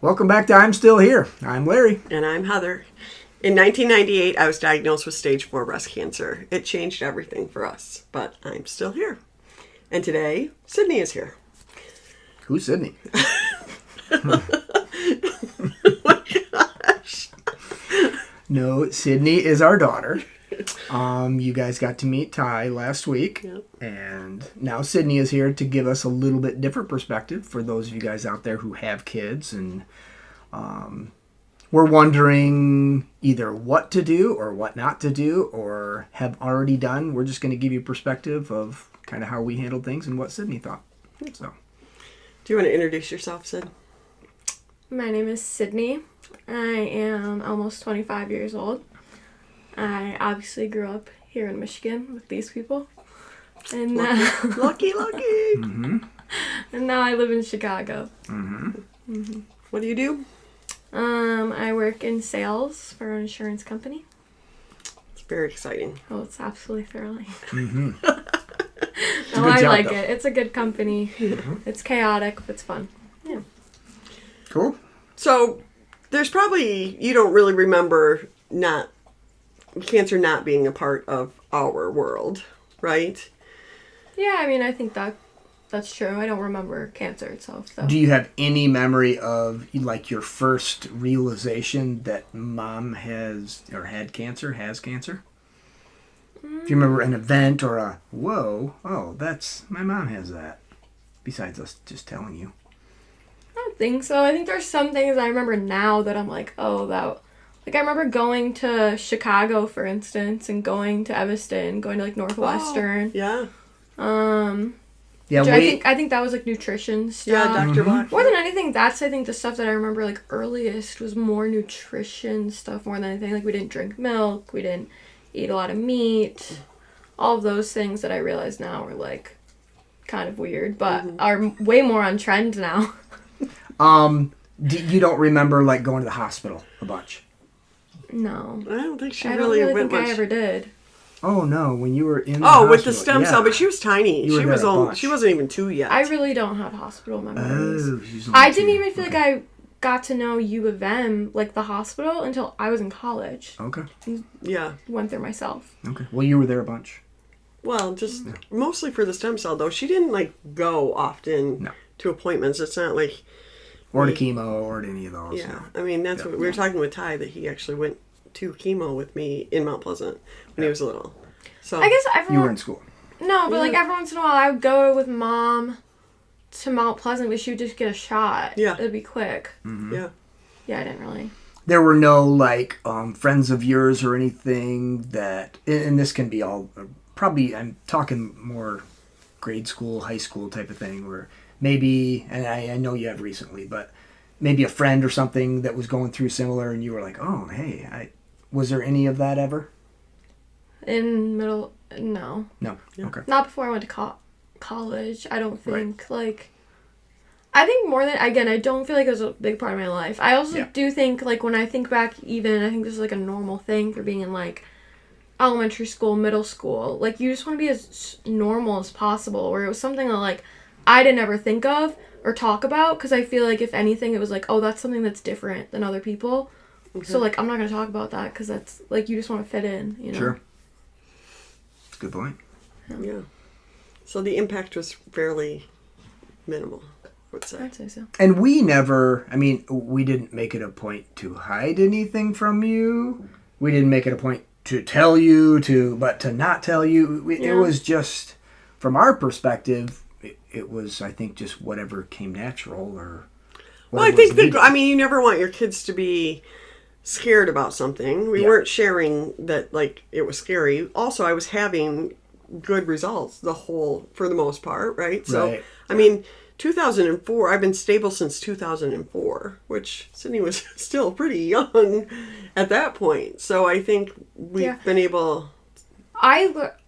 Welcome back to I'm Still Here. I'm Larry. And I'm Heather. In 1998, I was diagnosed with stage 4 breast cancer. It changed everything for us, but I'm still here. And today, Sydney is here. Who's Sydney? Oh my gosh. No, Sydney is our daughter. You guys got to meet Ty last week. Yep. And now Sydney is here to give us a little bit different perspective for those of you guys out there who have kids. And we're wondering either what to do or what not to do or have already done. We're just going to give you perspective of kind of how we handled things and what Sydney thought. So, Do you want to introduce yourself, Sid? My name is Sydney. I am almost 25 years old. I obviously grew up here in Michigan with these people. And Lucky. mm-hmm. and now I live in Chicago. Mm-hmm. Mm-hmm. What do you do? I work in sales for an insurance company. It's very exciting. Oh, it's absolutely thrilling. Mm-hmm. Oh, I job, like though. it. It's a good company. Mm-hmm. It's chaotic, but it's fun. Yeah. Cool. So, there's probably, you don't really remember cancer not being a part of our world, right? Yeah, I mean, I think that's true. I don't remember cancer itself, though. Do you have any memory of like your first realization that mom has cancer? Do you remember an event or a my mom has that? Besides us just telling you. I don't think so. I think there's some things I remember now that I'm like, oh, that... Like, I remember going to Chicago, for instance, and going to Evanston, going to, like, Northwestern. Yeah. Yeah, I think that was, like, nutrition stuff. Yeah, Dr. Black. More than anything, that's, I think, the stuff that I remember, like, earliest was more nutrition stuff more than anything. Like, we didn't drink milk. We didn't eat a lot of meat. All of those things that I realize now are, like, kind of weird, but are way more on trend now. You don't remember, like, going to the hospital a bunch? No. I don't think she I really don't really went think much. I ever did. Oh, no, when you were in the Oh, hospital. with the stem cell, yeah. but she was tiny. You were She there was a only, bunch. she wasn't even 2 yet. I really don't have hospital memories. Oh, she's only I didn't two. even feel like I got to know U of M, like the hospital, until I was in college. Okay. Yeah. Went there myself. Okay. Well, you were there a bunch. Well, just mostly for the stem cell, though. She didn't, like, go often to appointments. It's not like... Or to chemo or to any of those. Yeah. No. I mean, that's what we were talking with Ty, that he actually went to chemo with me in Mount Pleasant when he was little. So I guess everyone... You were in school. No, but like every once in a while I would go with mom to Mount Pleasant, but she would just get a shot. Yeah. It'd be quick. Mm-hmm. Yeah. Yeah, I didn't really... There were no, like, friends of yours or anything that... And this can be all... Probably, I'm talking more grade school, high school type of thing, where maybe... And I know you have recently, but maybe a friend or something that was going through similar, and you were like, oh, hey, was there any of that ever? In middle... No. No. Yeah. Okay. Not before I went to college, I don't think. Like... I think more than... Again, I don't feel like it was a big part of my life. I also do think, like, when I think back even, I think this is, like, a normal thing for being in, like, elementary school, middle school. Like, you just want to be as normal as possible, where it was something that, like, I didn't ever think of or talk about, because I feel like, if anything, it was like, oh, that's something that's different than other people. Okay. So, like, I'm not going to talk about that, because that's, like, you just want to fit in, you know? Sure. That's a good point. Yeah. So the impact was fairly minimal, I would say. I'd say so. And we never... I mean, we didn't make it a point to hide anything from you. We didn't make it a point to tell you, but to not tell you. It was just, from our perspective, it was, I think, just whatever came natural or Well, I think that, I mean, you never want your kids to be scared about something. We weren't sharing that, like, it was scary. Also, I was having good results for the most part, right? So, I mean, 2004, I've been stable since 2004, which Sydney was still pretty young at that point. So I think we've been able...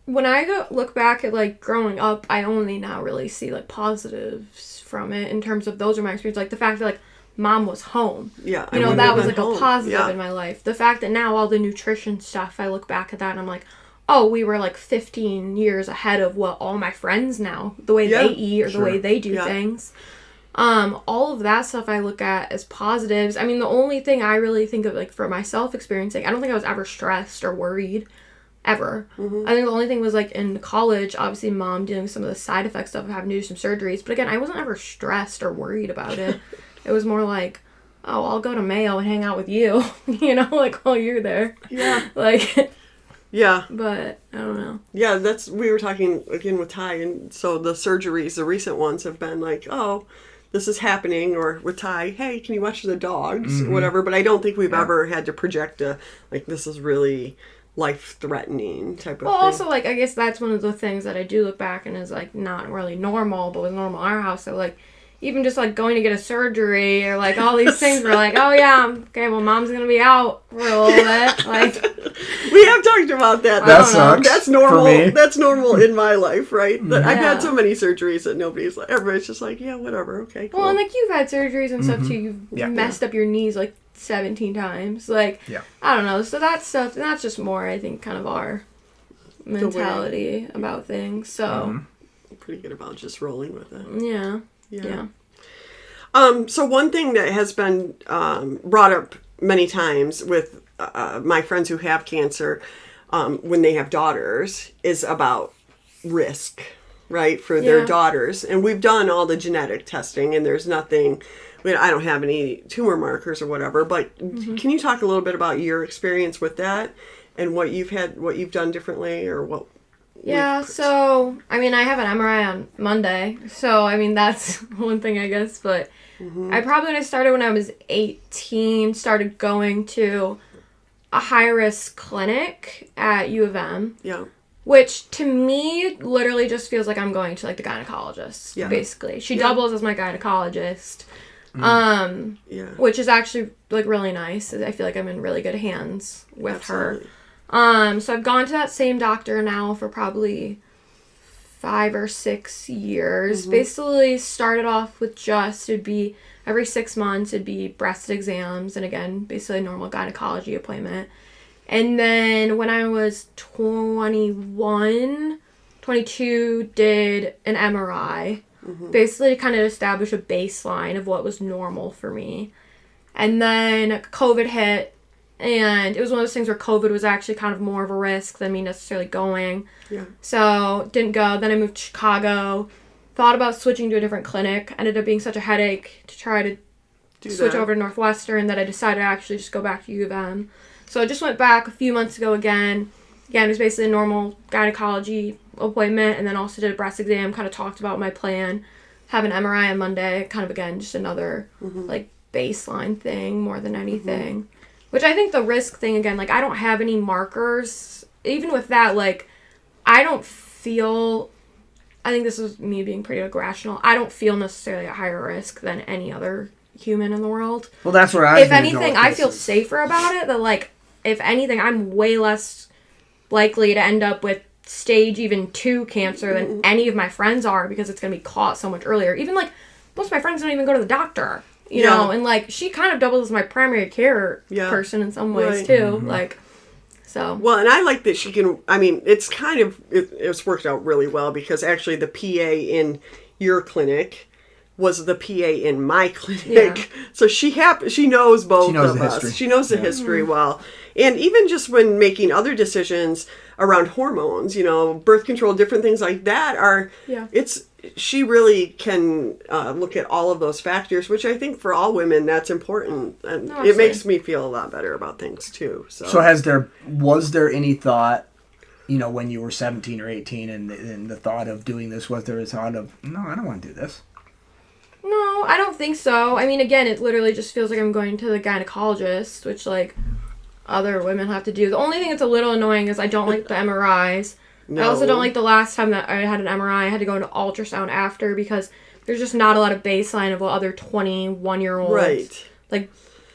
When I look back at, like, growing up, I only now really see, like, positives from it in terms of those are my experiences. Like, the fact that, like, mom was home. Yeah. You know, that was, like, a positive in my life. The fact that now all the nutrition stuff, I look back at that and I'm like, oh, we were, like, 15 years ahead of what all my friends now, the way they eat or the way they do things. All of that stuff I look at as positives. I mean, the only thing I really think of, like, for myself experiencing, I don't think I was ever stressed or worried. Ever. I think the only thing was, like, in college, obviously mom dealing with some of the side effects of having to do some surgeries. But again, I wasn't ever stressed or worried about it. It was more like, oh, I'll go to Mayo and hang out with you, you know, like, while you're there. Yeah. Like, yeah. But, I don't know. Yeah, we were talking again with Ty, and so the surgeries, the recent ones have been like, oh, this is happening, or with Ty, hey, can you watch the dogs, or whatever. But I don't think we've ever had to project like, this is really life-threatening type of thing. Also, like, I guess that's one of the things that I do look back and is, like, not really normal, but was normal in our house. So, like, even just, like, going to get a surgery or, like, all these things were like, oh, yeah, okay, well, mom's going to be out for a little bit. Like, we have talked about that. That sucks. That's normal. For me. That's normal in my life, right? That I've had Yeah. so many surgeries that everybody's just like, yeah, whatever, okay, cool. well, and, like, you've had surgeries and stuff, too. You've messed up your knees, like, 17 times. Like, I don't know. So that stuff, and that's just more, I think, kind of our mentality about things. So, pretty good about just rolling with it. Yeah. So one thing that has been brought up many times with my friends who have cancer when they have daughters is about risk, right, for their daughters. And we've done all the genetic testing, and there's nothing. I don't have any tumor markers or whatever, but can you talk a little bit about your experience with that and what you've done differently, or what? Yeah, so, I mean, I have an MRI on Monday, so, I mean, that's one thing, I guess, but I probably, when I started when I was 18, started going to a high-risk clinic at U of M. Yeah. Which, to me, literally just feels like I'm going to, like, the gynecologist, basically. She doubles as my gynecologist. Which is actually, like, really nice. I feel like I'm in really good hands with her. So I've gone to that same doctor now for probably 5 or 6 years. Basically started off with it'd be every 6 months, it'd be breast exams, and again, basically a normal gynecology appointment. And then when I was 22, did an MRI. Basically to kind of establish a baseline of what was normal for me. And then COVID hit, and it was one of those things where COVID was actually kind of more of a risk than me necessarily going. Yeah. So, didn't go. Then I moved to Chicago, thought about switching to a different clinic, ended up being such a headache to try to switch over to Northwestern that I decided to actually just go back to U of M. So I just went back a few months ago again. Again, it was basically a normal gynecology appointment, and then also did a breast exam, kind of talked about my plan, have an MRI on Monday, kind of, again, just another, like, baseline thing more than anything. Which I think the risk thing, again, like, I don't have any markers. Even with that, like, I don't feel, I think this is me being pretty, like, rational, I don't feel necessarily at higher risk than any other human in the world. Well, that's where I. If anything, I feel safer about it, that, like, if anything, I'm way less likely to end up with stage even 2 cancer than any of my friends are, because it's going to be caught so much earlier. Even, like, most of my friends don't even go to the doctor, you know, and, like, she kind of doubles as my primary care person in some ways, too. Like, so. Well, and I like that she can, I mean, it's kind of, it's worked out really well, because actually the PA in your clinic was the PA in my clinic. So she knows both of us. She knows the history well. And even just when making other decisions around hormones, you know, birth control, different things like that she really can look at all of those factors, which I think for all women, that's important. And it makes me feel a lot better about things too. So was there any thought, you know, when you were 17 or 18 and the thought of doing this, was there a thought of, no, I don't want to do this? No, I don't think so. I mean, again, it literally just feels like I'm going to the gynecologist, which, like, other women have to do. The only thing that's a little annoying is I don't like the MRIs. No. I also don't like the last time that I had an MRI, I had to go into ultrasound after, because there's just not a lot of baseline of what other 21-year-olds, like,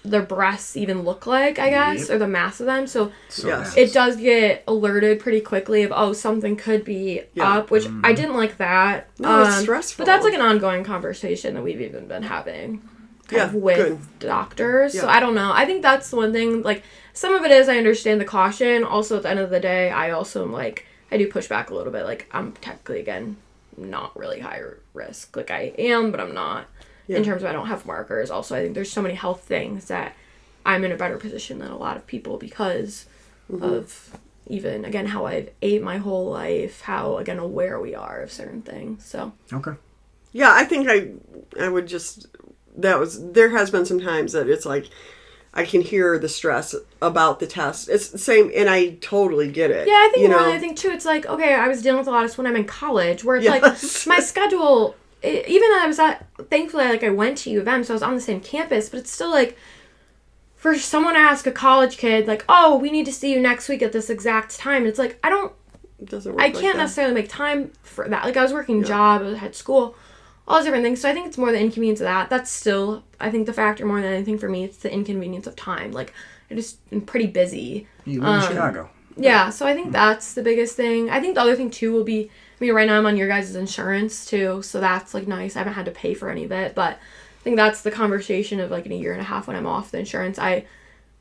their breasts even look like, I guess, or the mass of them. So it does get alerted pretty quickly of, oh, something could be up, which I didn't like that. No, it's stressful. But that's, like, an ongoing conversation that we've even been having with doctors. So I don't know. I think that's the one thing, like, some of it is I understand the caution. Also, at the end of the day, I also am, like, I do push back a little bit. Like, I'm technically, again, not really high risk. Like, I am, but I'm not. in terms of I don't have markers. Also, I think there's so many health things that I'm in a better position than a lot of people because of even, again, how I've ate my whole life, how, again, aware we are of certain things. So. Okay. Yeah, I think I would just, there has been some times that it's like, I can hear the stress about the test. It's the same, and I totally get it. Yeah, I think more than anything, too, it's like, okay, I was dealing with a lot of this when I'm in college, where it's like, my schedule, even though I was thankfully, like, I went to U of M, so I was on the same campus, but it's still like, for someone to ask a college kid, like, oh, we need to see you next week at this exact time, it's like, it doesn't work I can't necessarily make time for that. Like, I was working a job, I had school, all those different things. So I think it's more the inconvenience of that. That's still, I think, the factor more than anything for me. It's the inconvenience of time. Like, I just am pretty busy. You live in Chicago. Yeah, so I think that's the biggest thing. I think the other thing, too, will be, I mean, right now I'm on your guys' insurance, too, so that's, like, nice. I haven't had to pay for any of it, but I think that's the conversation of, like, in a year and a half when I'm off the insurance. I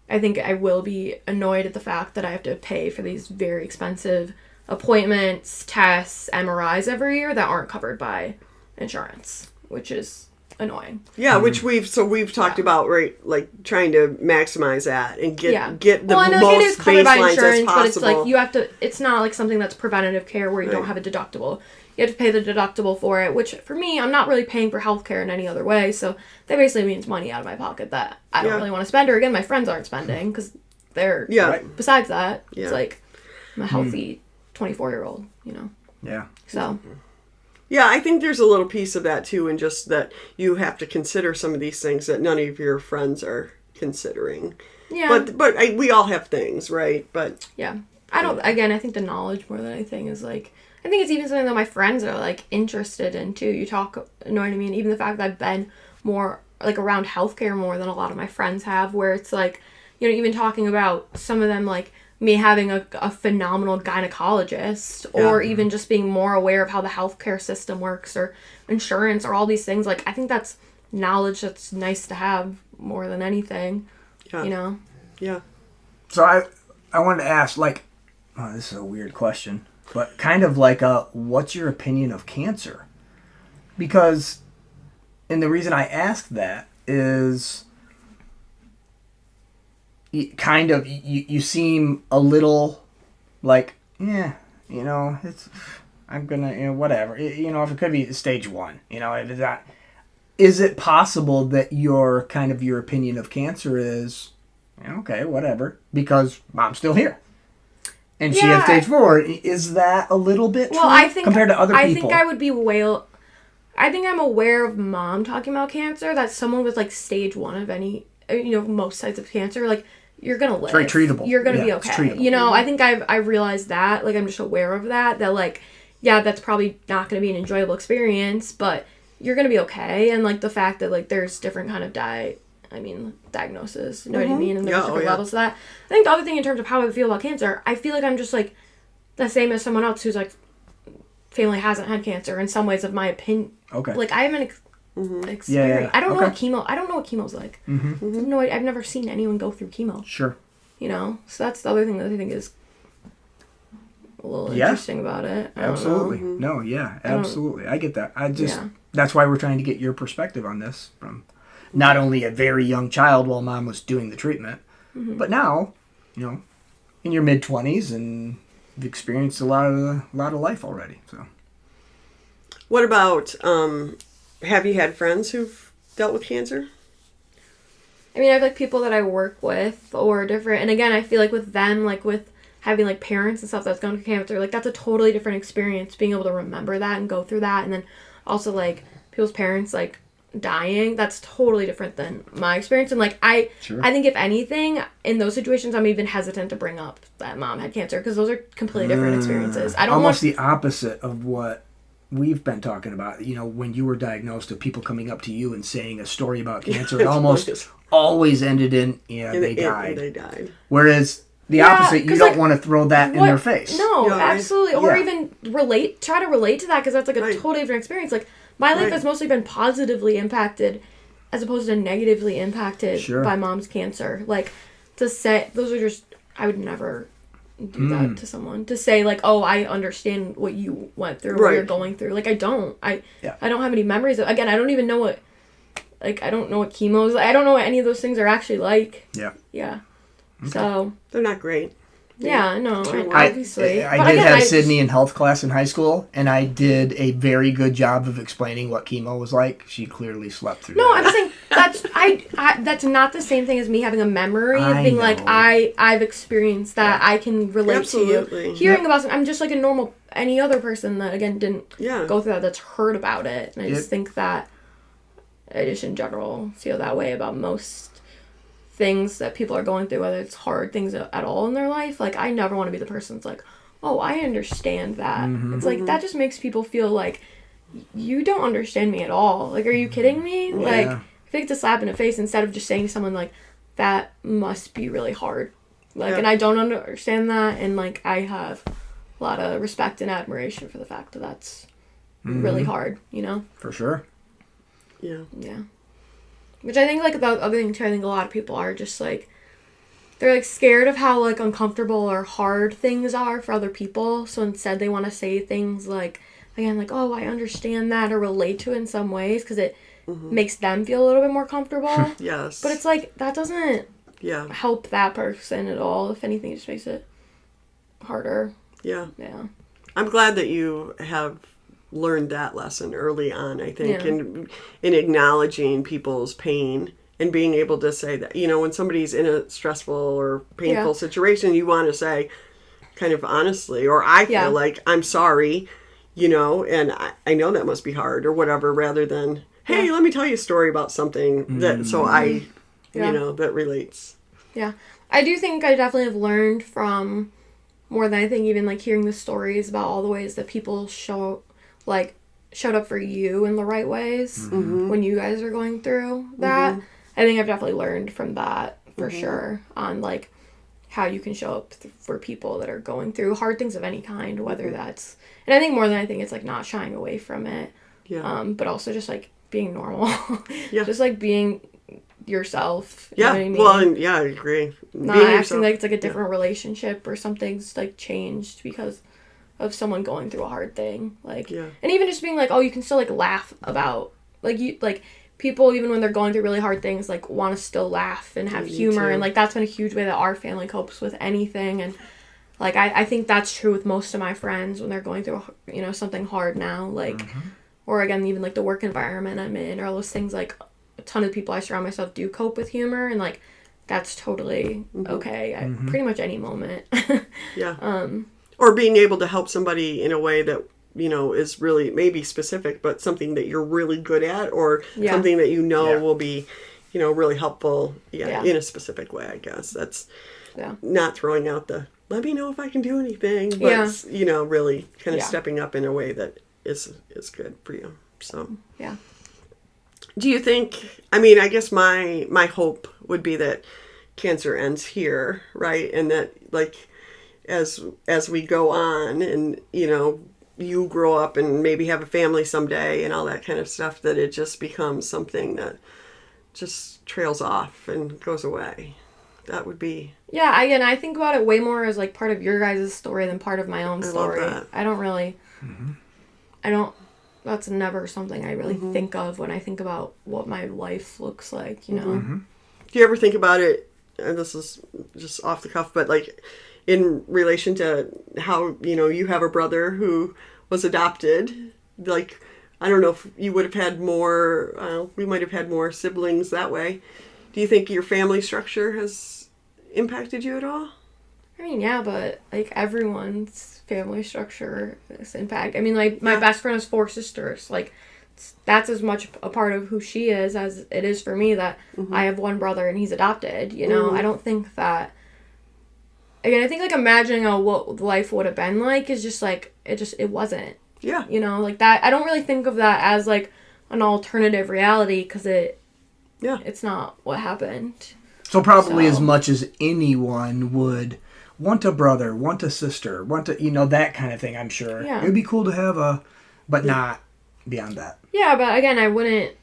think I will be annoyed at the fact that I have to pay for these very expensive appointments, tests, MRIs every year that aren't covered by insurance, which is annoying. Yeah, which we've talked about, right? Like trying to maximize that and get the I know most it is covered by baselines insurance, as possible. but it's like you have to. It's not like something that's preventative care where you don't have a deductible. You have to pay the deductible for it, which for me, I'm not really paying for healthcare in any other way. So that basically means money out of my pocket that I don't really want to spend, or again, my friends aren't spending because they're. Besides that, it's like I'm a healthy 24-year-old, you know. Yeah. So. Yeah, I think there's a little piece of that too, and just that you have to consider some of these things that none of your friends are considering. Yeah. But we all have things, right? But yeah, I think the knowledge more than anything is like, I think it's even something that my friends are like interested in too. You know what I mean? Even the fact that I've been more like around healthcare more than a lot of my friends have, where it's like, you know, even talking about some of them like me having a phenomenal gynecologist or even just being more aware of how the healthcare system works or insurance or all these things. Like, I think that's knowledge that's nice to have more than anything, you know? Yeah. So I wanted to ask, like, this is a weird question, but kind of like, what's your opinion of cancer? Because, and the reason I ask that is you seem a little like, yeah, you know, I'm gonna, you know, whatever, you know, if it could be stage 1, you know, is it possible that your opinion of cancer is, okay, whatever, because mom's still here and she had stage 4? Is that a little bit true compared to other people? I think I would be I think I'm aware of mom talking about cancer, that someone with like stage 1 of any, you know, most types of cancer, like, you're gonna live. It's very treatable. You're gonna be okay. You know, I think I realized that. Like, I'm just aware of that. That like, yeah, that's probably not gonna be an enjoyable experience, but you're gonna be okay. And like the fact that like there's different kind of diagnosis. You know what I mean? And there's different levels of that. I think the other thing in terms of how I feel about cancer, I feel like I'm just like the same as someone else who's like family hasn't had cancer in some ways of my opinion. Okay. Like I haven't experience. Yeah. I don't know what chemo's like. No, I've never seen anyone go through chemo. Sure. You know, so that's the other thing that I think is a little interesting about it. Absolutely. No, yeah, absolutely. I get that. That's why we're trying to get your perspective on this from not only a very young child while mom was doing the treatment, but now, you know, in your mid-20s and you've experienced a lot of life already. So, what about have you had friends who've dealt with cancer? I mean, I have like people that I work with or different, and again, I feel like with them, like with having like parents and stuff that's gone through cancer, like that's a totally different experience, being able to remember that and go through that, and then also like people's parents like dying, that's totally different than my experience. And like I think if anything in those situations, I'm even hesitant to bring up that mom had cancer because those are completely different experiences. I don't almost the opposite of what we've been talking about. You know, when you were diagnosed, of people coming up to you and saying a story about cancer, it almost always ended in they died. Whereas the opposite, you don't want to throw that in their face. No, absolutely. Or even try to relate to that, because that's like a totally different experience. Like, my life has mostly been positively impacted as opposed to negatively impacted by mom's cancer. Like, to say, those are just, I would never do that to someone. To say, like, oh, I understand what you went through, what you're going through. Like, I don't. I don't have any memories of, again, I don't even know what like, I don't know what chemo is. I don't know what any of those things are actually like. Yeah. Yeah. So. They're not great. Yeah, no, I obviously. did But again, have Sydney in health class in high school, and I did a very good job of explaining what chemo was like. She clearly slept through No, that. I'm saying that's not the same thing as me having a memory of I being like, know. I've experienced that. I can relate to Absolutely. you. Hearing about something, I'm just like a normal, any other person that, again, didn't Yeah. go through that, that's heard about it. And I just Yep. think that I just in general feel that way about most things that people are going through, whether it's hard things at all in their life. Like, I never want to be the person that's like, oh, I understand that. It's like, that just makes people feel like, you don't understand me at all. Like, are you kidding me? Like, I think it's a slap in the face instead of just saying to someone, like, that must be really hard. Like, and I don't understand that, and, like, I have a lot of respect and admiration for the fact that that's really hard, you know? For sure. Yeah. Yeah. Which I think, like, the other thing, too, I think a lot of people are just, like, they're, like, scared of how, like, uncomfortable or hard things are for other people. So instead they want to say things like, again, like, oh, I understand that or relate to it in some ways because it makes them feel a little bit more comfortable. Yes. But it's, like, that doesn't Yeah. help that person at all. If anything, it just makes it harder. Yeah. Yeah. I'm glad that you have learned that lesson early on, I think, Yeah. in acknowledging people's pain and being able to say that, you know, when somebody's in a stressful or painful situation, you want to say kind of honestly, or I feel like, I'm sorry, you know, and I know that must be hard or whatever, rather than, hey, let me tell you a story about something that, so I, you know, that relates. Yeah. I do think I definitely have learned from more than I think even like hearing the stories about all the ways that people showed up for you in the right ways when you guys are going through that. I think I've definitely learned from that for sure on like how you can show up for people that are going through hard things of any kind, whether that's, and I think more than I think it's like not shying away from it. Yeah. But also just like being normal. Yeah. Just like being yourself. Yeah. You know what I mean? Well, and yeah, I agree. Not Being acting yourself. like it's like a different relationship or something's like changed because of someone going through a hard thing. Like, and even just being like, oh, you can still like laugh about like you like people even when they're going through really hard things like want to still laugh and have humor and like that's been a huge way that our family copes with anything. And like I think that's true with most of my friends when they're going through you know something hard now, like or again even like the work environment I'm in or all those things. Like a ton of people I surround myself do cope with humor and like that's totally okay at pretty much any moment. Or being able to help somebody in a way that, you know, is really maybe specific, but something that you're really good at or something that you know will be, you know, really helpful in a specific way, I guess. That's not throwing out the, let me know if I can do anything, but, you know, really kind of stepping up in a way that is good for you. So, do you think, I mean, I guess my hope would be that cancer ends here, right? And that, like, as we go on and, you know, you grow up and maybe have a family someday and all that kind of stuff, that it just becomes something that just trails off and goes away. That would be... Yeah, again, I think about it way more as, like, part of your guys' story than part of my own story. I love that. I don't really... That's never something I really think of when I think about what my life looks like, you know? Do you ever think about it, and this is just off the cuff, but, like, in relation to how, you know, you have a brother who was adopted, like, I don't know if you would have had more, we might have had more siblings that way. Do you think your family structure has impacted you at all? I mean, yeah, but, like, everyone's family structure is impact. I mean, like, my best friend has 4 sisters. Like, that's as much a part of who she is as it is for me that I have one brother and he's adopted, you know? I don't think that... Again, I think, like, imagining what life would have been like is just, like, it wasn't. Yeah. You know, like, that, I don't really think of that as, like, an alternative reality, because it's not what happened. So probably as much as anyone would want a brother, want a sister, want to, you know, that kind of thing, I'm sure. Yeah. It would be cool to have but not beyond that. Yeah, but again, I wouldn't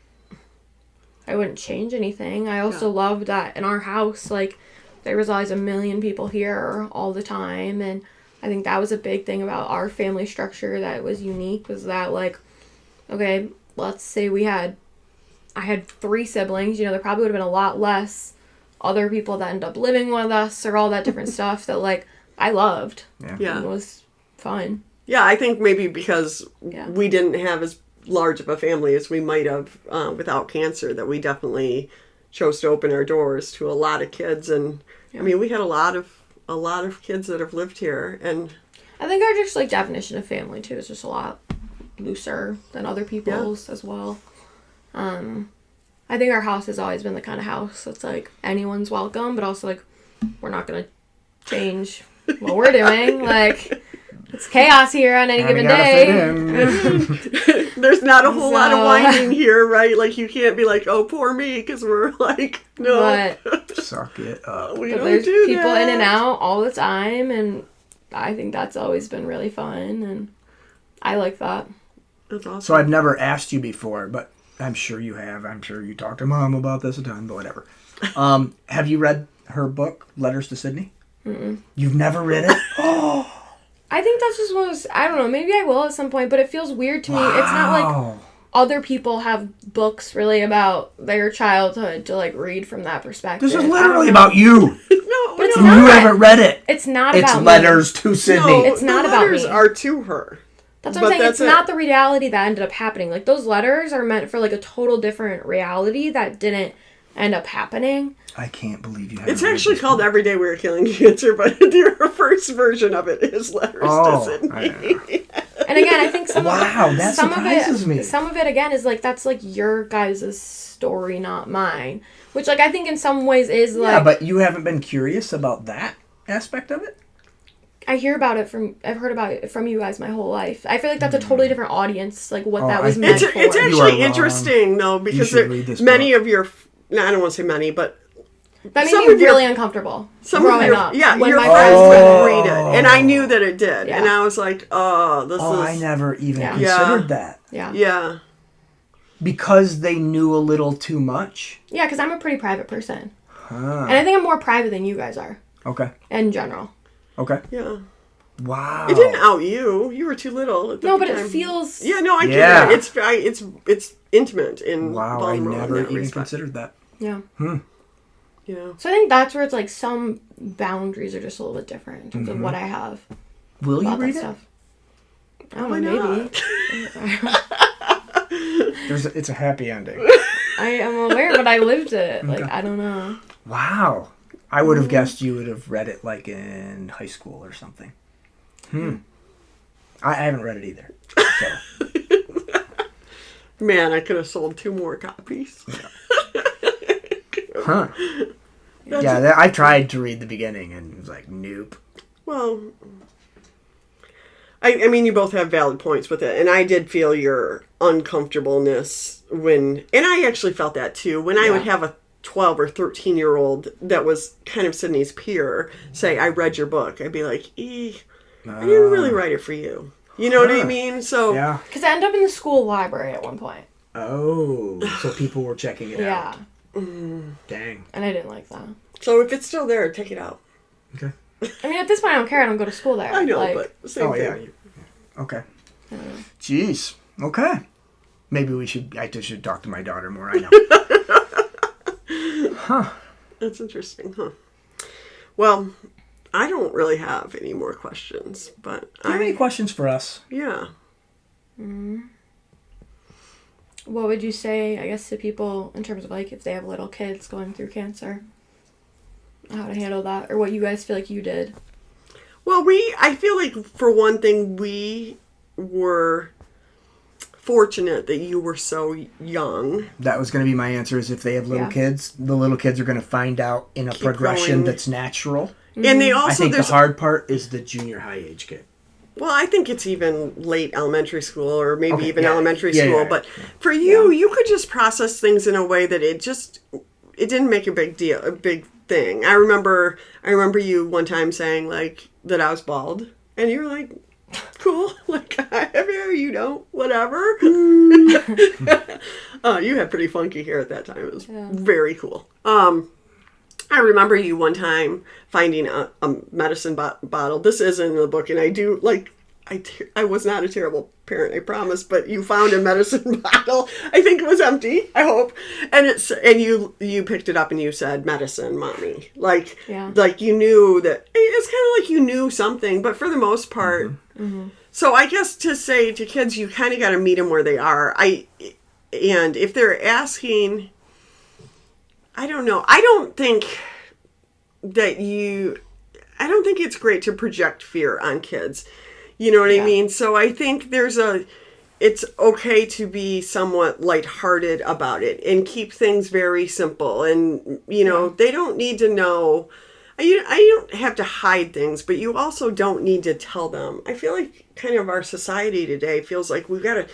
change anything. I also love that in our house, like, there was always a million people here all the time, and I think that was a big thing about our family structure that was unique, was that, like, okay, let's say we had, I had 3 siblings. You know, there probably would have been a lot less other people that end up living with us or all that different stuff that, like, I loved. Yeah. And it was fun. Yeah, I think maybe because Yeah. we didn't have as large of a family as we might have without cancer, that we definitely chose to open our doors to a lot of kids. And I mean, we had a lot of kids that have lived here, and I think our just, like, definition of family, too, is just a lot looser than other people's as well. I think our house has always been the kind of house that's, like, anyone's welcome, but also, like, we're not going to change what we're doing. Like, it's chaos here on any given day. there's not a whole lot of whining here, right? Like, you can't be like, oh, poor me, because we're like, no. But Suck it up. We don't there's do people that. in and out all the time, and I think that's always been really fun, and I like that. That's awesome. So I've never asked you before, but I'm sure you have. I'm sure you talked to Mom about this a ton, but whatever. Have you read her book, Letters to Sydney? Mm-mm. You've never read it? Oh, I think that's just one of those, I don't know, maybe I will at some point, but it feels weird to me. It's not like other people have books really about their childhood to, like, read from that perspective. This is literally about you. no, But it's You not. haven't read it. It's not It's about Letters me. to Sydney. No, It's not the about letters me. are to her. That's what I'm But saying. It's that's not it. the reality that ended up happening. Like, those letters are meant for, like, a total different reality that didn't end up happening. I can't believe you haven't It's read actually this called book. Every Day We Were Killing Cancer, but your first version of it is Letters to Sydney. And again, I think some Wow, of it, that some surprises of it, me. Some of it, again, is, like, that's, like, your guys' story, not mine. Which, like, I think in some ways is, like... Yeah, but you haven't been curious about that aspect of it? I hear about it I've heard about it from you guys my whole life. I feel like that's a totally different audience, like, what that was meant for. It's You are actually wrong. interesting, though, because should read this many book. of your... No, I don't want to say many, but... That made some me of your- really uncomfortable Some of growing your, up. yeah, when your my friends Oh. would read it, and I knew that it did, Yeah. and I was like, "Oh, this Oh, is I never even Yeah. considered that. Yeah. yeah, Because they knew a little too much? Yeah, because I'm a pretty private person. Huh. And I think I'm more private than you guys are, Okay. in general. Okay. yeah." Wow. It didn't out you. You were too little. At the No, but time. it feels... Yeah, no, I get Yeah. it. It's intimate and Wow, I vulnerable in never that even respect. considered that. Yeah. Yeah. So I think that's where it's like some boundaries are just a little bit different in terms of what I have Will you about that read it? stuff. I don't Why know, maybe. It's a happy ending. I am aware, but I lived it. Like, I don't know. Wow. I would have guessed you would have read it like in high school or something. I haven't read it either. So. Man, I could have sold 2 more copies. Huh. Yeah, I tried to read the beginning and it was like, nope. Well, I mean, you both have valid points with it, and I did feel your uncomfortableness when, and I actually felt that too, when I would have a 12 or 13-year-old that was kind of Sydney's peer say, I read your book. I'd be like, I didn't really write it for you. You know what I mean? So Yeah. Because I ended up in the school library at one point. Oh, so people were checking it Yeah. out. Dang. And I didn't like that. So if it's still there, take it out. Okay. I mean, at this point, I don't care. I don't go to school there. I know, like, but same thing. Yeah. Okay. Jeez. Okay. Maybe I just should talk to my daughter more. I know. Huh. That's interesting, huh? Well, I don't really have any more questions, but Do you have any questions for us? yeah. What would you say, I guess, to people in terms of, like, if they have little kids going through cancer? How to handle that? Or what you guys feel like you did? Well, I feel like, for one thing, we were fortunate that you were so young. That was going to be my answer, is if they have little Yeah. kids, the little kids are going to find out in a Keep progression going. that's natural. And they also, I think the there's hard part is the junior high age kid. Well, I think it's even late elementary school or maybe Okay, even yeah. elementary Yeah, school. yeah, But for you, you could just process things in a way that it didn't make a big thing. I remember you one time saying like that I was bald, and you were like, "Cool, like I have hair, you don't, whatever." You had pretty funky hair at that time. It was very cool. I remember you one time finding a medicine bottle. This isn't in the book, and I I was not a terrible parent, I promise, but you found a medicine bottle. I think it was empty, I hope. And you picked it up and you said, medicine, mommy. Like you knew that, it's kind of like you knew something, but for the most part. So I guess to say to kids, you kind of got to meet them where they are. And if they're asking, I don't know. I don't think it's great to project fear on kids. You know what I mean? So I think it's okay to be somewhat lighthearted about it and keep things very simple. And, they don't need to know. I don't have to hide things, but you also don't need to tell them. I feel like kind of our society today feels like we've got to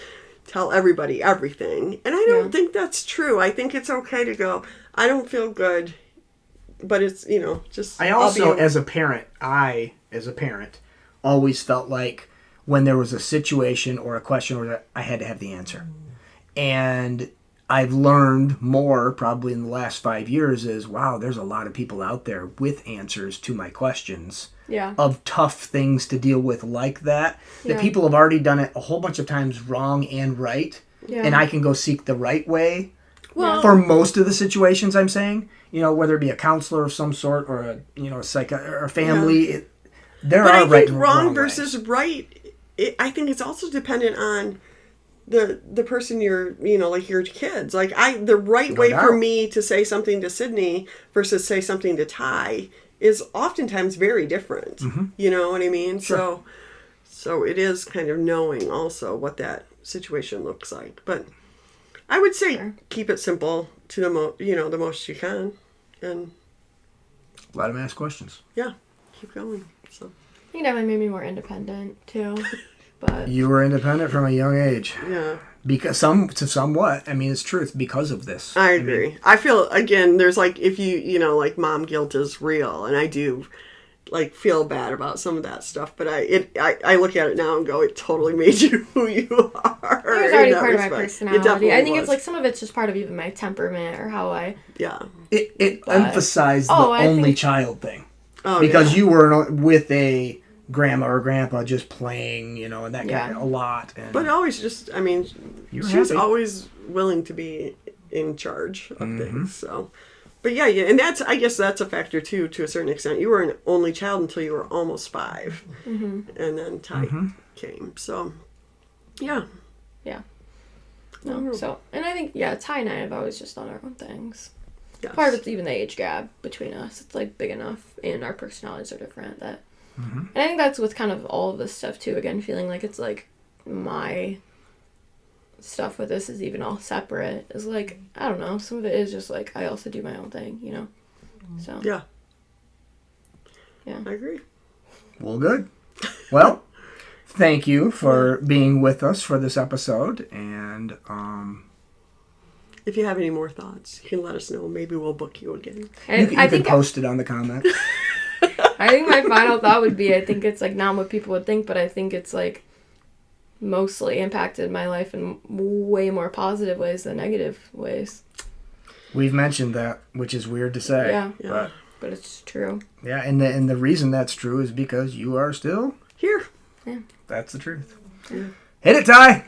tell everybody everything. And I don't think that's true. I think it's okay to go, I don't feel good, but it's, just... I also, as a parent, always felt like when there was a situation or a question where I had to have the answer. And I've learned more probably in the last 5 years is, wow, there's a lot of people out there with answers to my questions of tough things to deal with like that. That people have already done it a whole bunch of times wrong and right. And I can go seek the right way for most of the situations I'm saying. Whether it be a counselor of some sort or a or a family. But I think wrong versus right, I think it's also dependent on the person you're, like your kids. Like the right way for me to say something to Sydney versus say something to Ty is oftentimes very different. You know what I mean? Sure. So it is kind of knowing also what that situation looks like. But I would say keep it simple to the most you can, and let them ask questions. Yeah, keep going. So I think that made me more independent too. But you were independent from a young age. Yeah. Because somewhat. I mean, it's truth because of this. I agree. I feel, again, there's like, if like mom guilt is real, and I do like feel bad about some of that stuff, but I look at it now and go, it totally made you who you are. It was already part of my personality. I think it's like some of it's just part of even my temperament or how I... Yeah. It emphasized the only child thing. Oh, because you were with a grandma or grandpa just playing, and that kind of a lot. And but always just, she's always willing to be in charge of things. So, but and I guess that's a factor too, to a certain extent. You were an only child until you were almost 5, and then Ty came. So, yeah. No, so, and I think Ty and I have always just done our own things. Yes. Part of it's even the age gap between us. It's like big enough, and our personalities are different that. And I think that's with kind of all of this stuff too. Again, feeling like it's like my stuff with this is even all separate. Is like, I don't know. Some of it is just like I also do my own thing, So yeah, I agree. Well, good. Well, thank you for being with us for this episode, and if you have any more thoughts, you can let us know. Maybe we'll book you again. You can post it on the comments. I think my final thought would be, I think it's like not what people would think, but I think it's like mostly impacted my life in way more positive ways than negative ways. We've mentioned that, which is weird to say. Yeah. But it's true. Yeah, and the reason that's true is because you are still here. Yeah. That's the truth. Yeah. Hit it, Ty!